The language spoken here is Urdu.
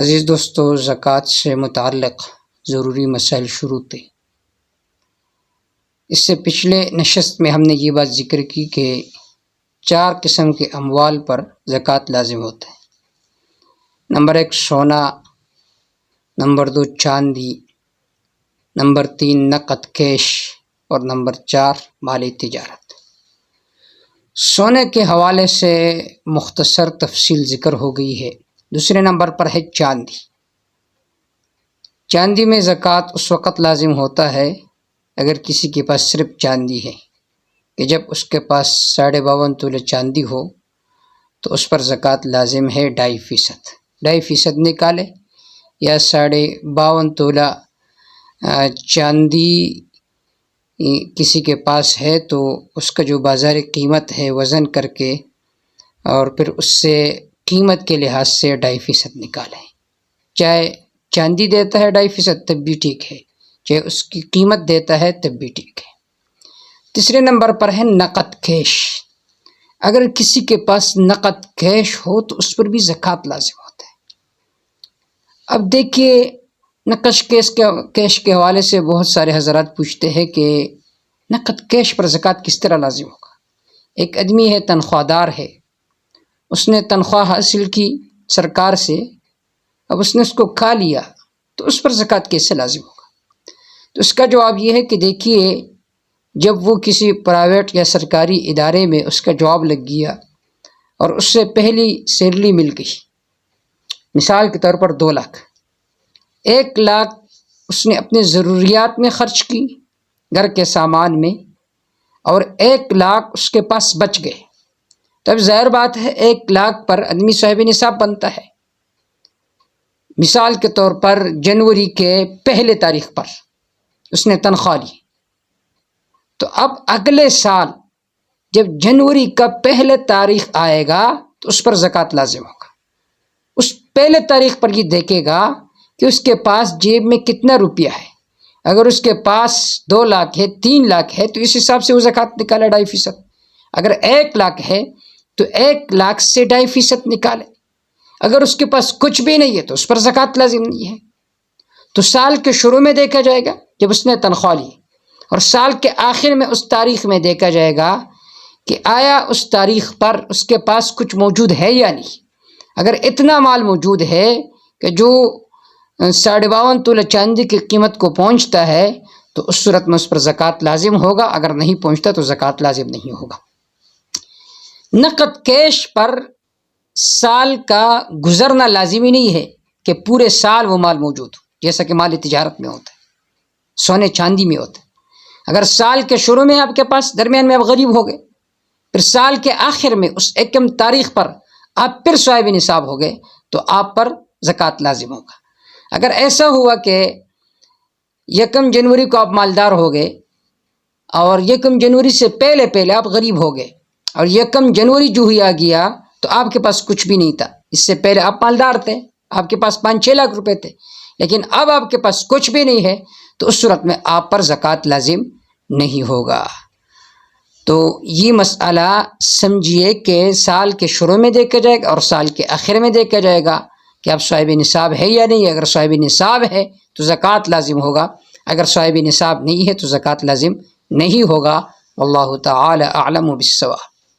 عزیز دوستو، زکوٰۃ سے متعلق ضروری مسائل شروع تھے۔ اس سے پچھلے نشست میں ہم نے یہ بات ذکر کی کہ 4 قسم کے اموال پر زکوٰۃ لازم ہوتا ہے۔ نمبر 1 سونا، نمبر 2 چاندی، نمبر 3 نقد کیش اور نمبر 4 مالی تجارت۔ سونے کے حوالے سے مختصر تفصیل ذکر ہو گئی ہے۔ دوسرے نمبر پر ہے چاندی۔ چاندی میں زکوٰۃ اس وقت لازم ہوتا ہے اگر کسی کے پاس صرف چاندی ہے، کہ جب اس کے پاس 52.5 تولے چاندی ہو تو اس پر زکوٰۃ لازم ہے 2.5% نکالے، یا 52.5 تولہ چاندی کسی کے پاس ہے تو اس کا جو بازاری قیمت ہے وزن کر کے اور پھر اس سے قیمت کے لحاظ سے 2.5% نکالیں۔ چاہے چاندی دیتا ہے 2.5% تب بھی ٹھیک ہے، چاہے اس کی قیمت دیتا ہے تب بھی ٹھیک ہے۔ تیسرے نمبر پر ہے نقد کیش۔ اگر کسی کے پاس نقد کیش ہو تو اس پر بھی زکوٰۃ لازم ہوتا ہے۔ اب دیکھیے، نقد کیش کے حوالے سے بہت سارے حضرات پوچھتے ہیں کہ نقد کیش پر زکوٰۃ کس طرح لازم ہوگا؟ ایک آدمی ہے، تنخواہ دار ہے، اس نے تنخواہ حاصل کی سرکار سے، اب اس نے اس کو کھا لیا تو اس پر زکوٰۃ کیسے لازم ہوگا؟ تو اس کا جواب یہ ہے کہ دیکھیے، جب وہ کسی پرائیویٹ یا سرکاری ادارے میں اس کا جاب لگ گیا اور اس سے پہلی سیلری مل گئی، مثال کے طور پر 2 لاکھ، 1 لاکھ اس نے اپنے ضروریات میں خرچ کی، گھر کے سامان میں، اور 1 لاکھ اس کے پاس بچ گئے، تب ظاہر بات ہے 1 لاکھ پر آدمی صاحب نصاب بنتا ہے۔ مثال کے طور پر جنوری کے پہلے تاریخ پر اس نے تنخواہ لی، تو اب اگلے سال جب جنوری کا پہلے تاریخ آئے گا تو اس پر زکوٰۃ لازم ہوگا۔ اس پہلے تاریخ پر یہ دیکھے گا کہ اس کے پاس جیب میں کتنا روپیہ ہے۔ اگر اس کے پاس 2 لاکھ ہے، 3 لاکھ ہے تو اس حساب سے وہ زکوٰۃ نکالے 2.5%۔ اگر 1 لاکھ ہے تو 1 لاکھ سے 2.5% نکالے۔ اگر اس کے پاس کچھ بھی نہیں ہے تو اس پر زکوٰۃ لازم نہیں ہے۔ تو سال کے شروع میں دیکھا جائے گا جب اس نے تنخواہ لی، اور سال کے آخر میں اس تاریخ میں دیکھا جائے گا کہ آیا اس تاریخ پر اس کے پاس کچھ موجود ہے یا نہیں۔ اگر اتنا مال موجود ہے کہ جو 52.5 تولہ چاندی کی قیمت کو پہنچتا ہے تو اس صورت میں اس پر زکوٰۃ لازم ہوگا، اگر نہیں پہنچتا تو زکوٰۃ لازم نہیں ہوگا۔ نقد کیش پر سال کا گزرنا لازمی نہیں ہے کہ پورے سال وہ مال موجود ہو، جیسا کہ مالی تجارت میں ہوتا ہے، سونے چاندی میں ہوتا ہے۔ اگر سال کے شروع میں آپ کے پاس، درمیان میں آپ غریب ہو گئے، پھر سال کے آخر میں اس 1 تاریخ پر آپ پھر صاحب نصاب ہو گئے تو آپ پر زکوٰۃ لازم ہوگا۔ اگر ایسا ہوا کہ 1 جنوری کو آپ مالدار ہو گئے اور 1 جنوری سے پہلے آپ غریب ہو گئے، اور 1 جنوری جو ہی آ گیا تو آپ کے پاس کچھ بھی نہیں تھا، اس سے پہلے آپ مالدار تھے، آپ کے پاس 5-6 لاکھ روپے تھے، لیکن اب آپ کے پاس کچھ بھی نہیں ہے تو اس صورت میں آپ پر زکوٰۃ لازم نہیں ہوگا۔ تو یہ مسئلہ سمجھیے کہ سال کے شروع میں دیکھا جائے گا اور سال کے آخر میں دیکھا جائے گا کہ آپ صاحب نصاب ہے یا نہیں۔ اگر صاحب نصاب ہے تو زکوٰۃ لازم ہوگا، اگر صاحب نصاب نہیں ہے تو زکوٰۃ لازم نہیں ہوگا۔ واللہ تعالی اعلم بالصواب۔